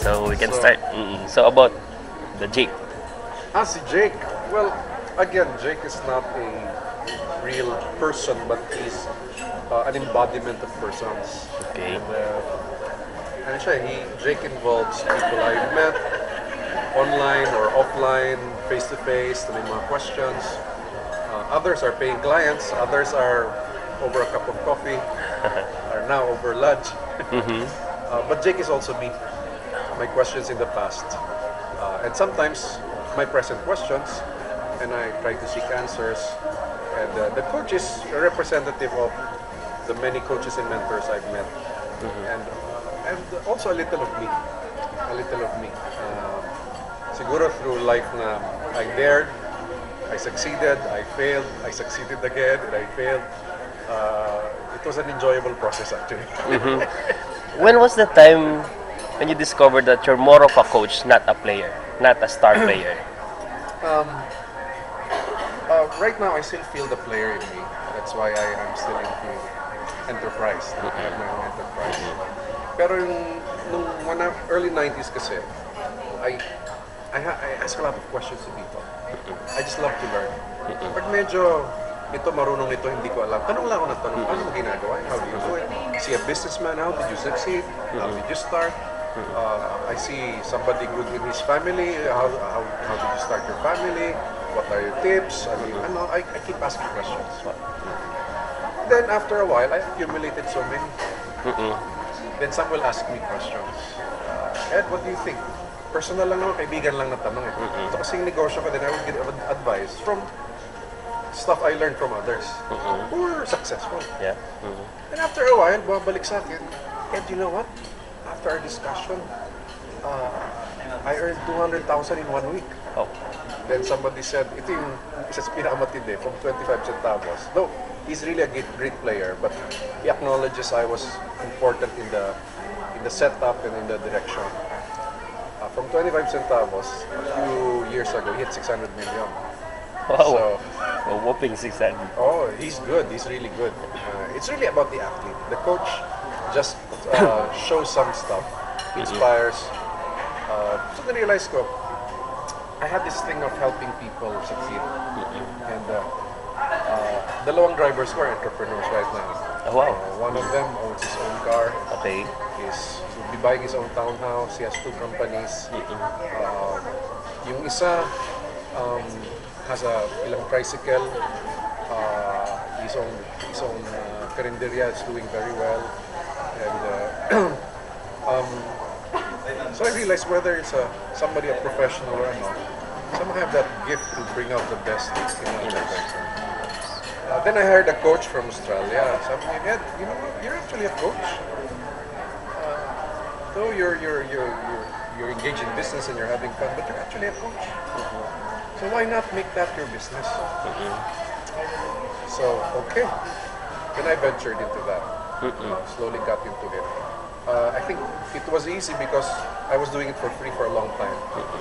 So we can start. So about the Jake. Si Jake. Well, again, Jake is not a real person, but he's an embodiment of persons. Okay. And Jake involves people I've met online or offline, face to face, na may mga questions. Others are paying clients, others are over a cup of coffee, are now over lunch. But Jake is also me. My questions in the past, and sometimes my present questions, and I try to seek answers. And the coach is a representative of the many coaches and mentors I've met, and also a little of me, siguro through life na I dared, I succeeded, I failed, I succeeded again, and I failed. It was an enjoyable process actually. When was the time when you discovered that you're more of a coach, not a player, not a star player? Right now, I still feel the player in me. That's why I'm still into enterprise. I have my own enterprise. Pero nung early 90s kasi, I ask a lot of questions to people. I just love to learn. Pag medyo ito marunong ito, hindi ko alam. Tanong lang ako ng tanong, paano mo ginagawa? How do you do it? See a businessman, how did you succeed? How did you start? I see somebody good in his family. How did you start your family? What are your tips? I mean, I keep asking questions. Then after a while, I accumulated so many. Then some will ask me questions. Ed, what do you think? Personal lang naman, kaibigan lang na tanong eh. So kasing negosyo ko, then I would get advice from stuff I learned from others who were successful. Yeah. And after a while, bumabalik sa akin, Ed, you know what? After our discussion, I earned 200,000 in 1 week. Oh. Then somebody said, ito yung isa sa pinakamatindi, from 25 centavos. Though, he's really a great player, but he acknowledges I was important in the setup and in the direction. From 25 centavos, a few years ago, he hit 600 million. Wow. So, a whopping 600. Oh, he's good. He's really good. It's really about the athlete. The coach just shows some stuff, inspires. So then realize ko, I had this thing of helping people succeed. And dalawang drivers ko are entrepreneurs right now. Oh, wow. One of them owns his own car. Okay. He'll be buying his own townhouse. He has 2 companies. Yung isa has ilang tricycle. His own carinderia is doing very well. And so I realized whether it's somebody a professional or not, some have that gift to bring out the best in another person. Then I heard a coach from Australia. Something, Ed, you know what? You're actually a coach. Though you're engaged in business and you're having fun, but you're actually a coach. So why not make that your business? So okay, then I ventured into that. Slowly got into it. I think it was easy because I was doing it for free for a long time,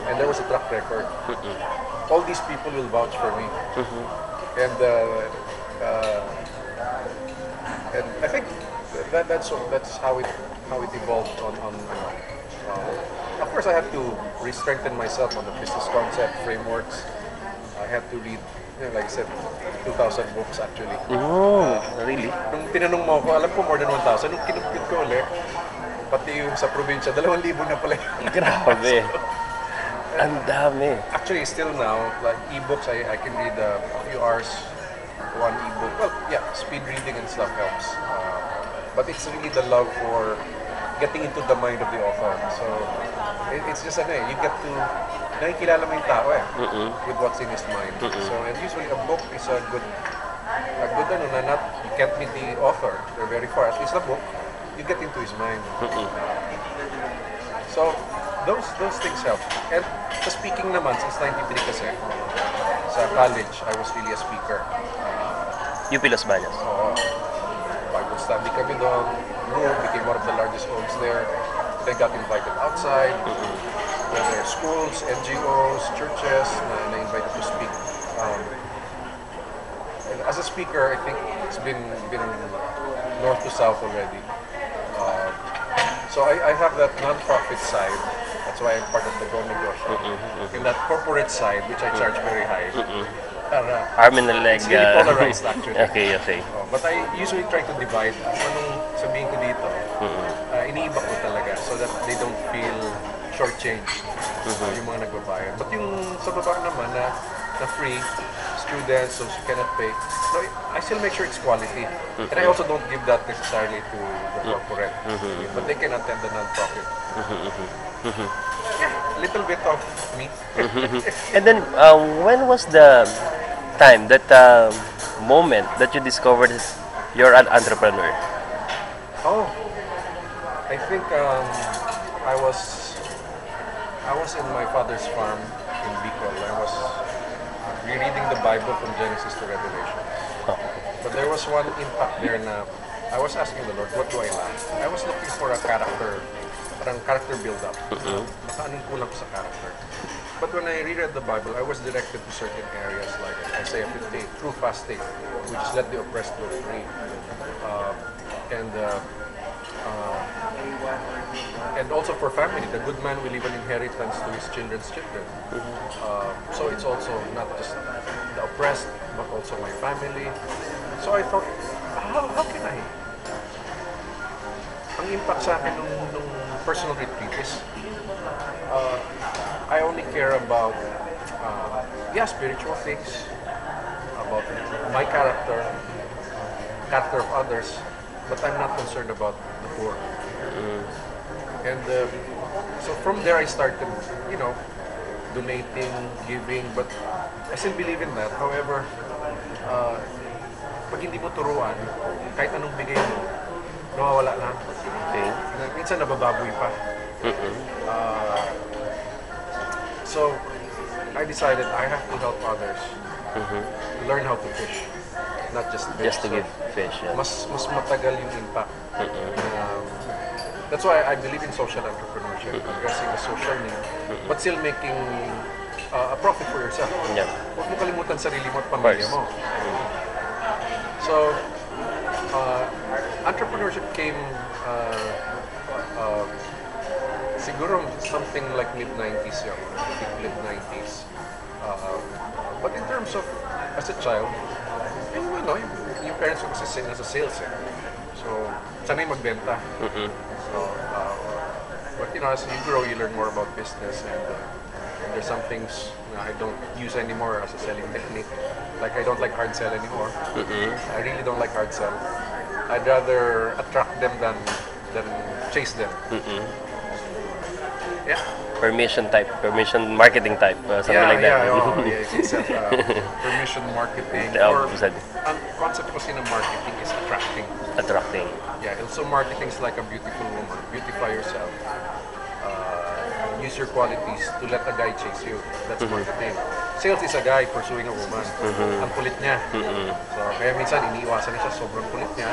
and there was a track record. All these people will vouch for me, and I think that's how it evolved. Of course, I had to re-strengthen myself on the business concept frameworks. I had to read, like I said, 2,000 books actually. Oh, really? Nung tinanong mo ako, alam ko more than 1,000. Nung kinumpit ko ulit, pati yung sa probinsya, 2,000 na pala. Grabe. Ang dami. Actually, still now, like e-books, I can read a few hours, one e-book. Well, yeah, speed reading and stuff helps. But it's really the love for getting into the mind of the author. So, it's just you get to nakikilala mo yung tao with what's in his mind. So, and usually a book is a good you can't meet the author, they're very far. At least the book, you get into his mind. So, those things help. And sa speaking naman, since 93 kasi, sa college, I was really a speaker. UP Los Baños. Bible study kami doon, became one of the largest homes there. They got invited outside, whether schools, NGOs, churches, na invited to speak. And as a speaker, I think it's been north to south already. So I have that non-profit side. That's why I'm part of the Go Negosyo. In that corporate side, which I charge very high. Para, Arm and a leg. it's really polarized actually. Okay, okay. But I usually try to divide. Anong sabihin ko dito, iniiba ko talaga so that they don't feel shortchanged yung mga nagbabayad. But yung sa baba naman na free, students, so she cannot pay, no, I still make sure it's quality. And I also don't give that necessarily to the corporate. But they can attend the non-profit. Yeah, little bit of me. And then, when was the time, that moment that you discovered you're an entrepreneur? Oh, I think I was in my father's farm in Bicol. I was rereading the Bible from Genesis to Revelation. But there was one impact there na I was asking the Lord, what do I lack? I was looking for a character, parang character build-up. Baka anong kulang ko sa character. But when I reread the Bible, I was directed to certain areas like Isaiah 58, true fasting, which is let the oppressed go free. And also for family, the good man will leave an inheritance to his children's children. So it's also not just the oppressed, but also my family. So I thought, how can I? Ang impact sa akin nung personal retreat is, I only care about, spiritual things, about my character of others, but I'm not concerned about the poor. And so from there I started, donating, giving, but I still believe in that. However, pag hindi mo turuan, kahit anong bigay mo, nawawala lang. Okay. Minsan nabababoy pa. So I decided I have to help others learn how to fish, not just fish. Just to give fish. Yeah. Mas matagal yung impact. That's why I believe in social entrepreneurship, addressing a social need, but still making a profit for yourself. Yeah. Huwag mo kalimutan sarili mo at pamilya mo. So, entrepreneurship came siguro something like mid-90s yun, mid-90s. But in terms of, as a child, yung parents ko kasi nasa sales eh. So, sanay magbenta. But as you grow, you learn more about business, and there's some things I don't use anymore as a selling technique. Like I don't like hard sell anymore. I really don't like hard sell. I'd rather attract them than chase them. Yeah. Permission marketing type, something like that. It's permission marketing. Or ang concept kasi ng marketing is attracting. Yeah, also marketing is like a beautiful woman. Beautify yourself. Use your qualities to let a guy chase you. That's marketing. Sales is a guy pursuing a woman. Ang kulit niya. So, kaya minsan iniiwasan niya siya, sobrang kulit niya.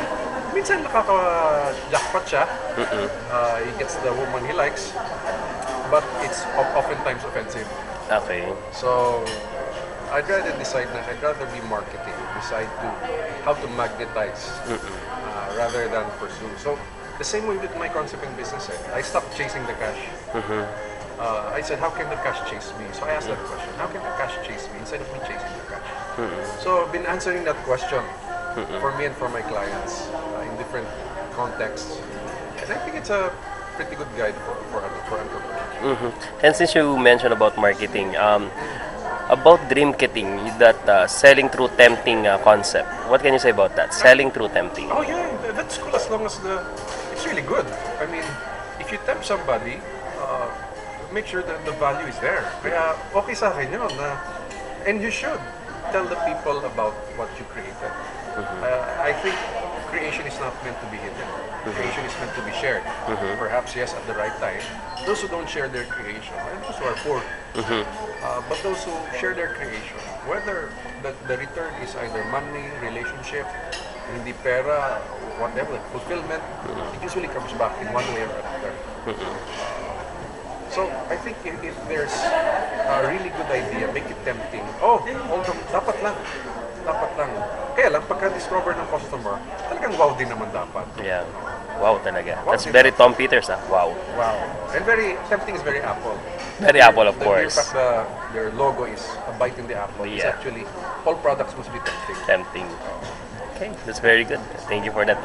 Minsan nakaka-jackpot siya. He gets the woman he likes. But it's oftentimes offensive. Okay. So, I'd rather be marketing, decide how to magnetize rather than pursue. So, the same way with my concept in business, I stopped chasing the cash. I said, how can the cash chase me? So I asked that question, how can the cash chase me instead of me chasing the cash? So I've been answering that question for me and for my clients in different contexts. And I think it's a pretty good guide for entrepreneurs. And since you mentioned about marketing, about dream kitting, that selling through tempting concept, what can you say about that? Selling through tempting. Oh yeah, that's cool as long as it's really good. I mean, if you tempt somebody, make sure that the value is there. Kaya okay sa akin yun and you should tell the people about what you created. I think creation is not meant to be hidden. Creation is meant to be shared. Perhaps yes, at the right time. Those who don't share their creation, and those who are poor, but those who share their creation, whether the return is either money, relationship, hindi pera, whatever, fulfillment, it usually comes back in one way or another. So I think if there's a really good idea, make it tempting. Dapat lang. Kaya lang, pagka-discover ng customer, talagang wow din naman dapat. Yeah. Wow talaga. That's very Tom Peters, ah. Wow. Wow. And very tempting is very Apple. Very Apple, of The mere course. fact their logo is a bite in the apple. It's Yeah. actually, all products must be tempting. Tempting. Okay, that's very good. Thank you for that.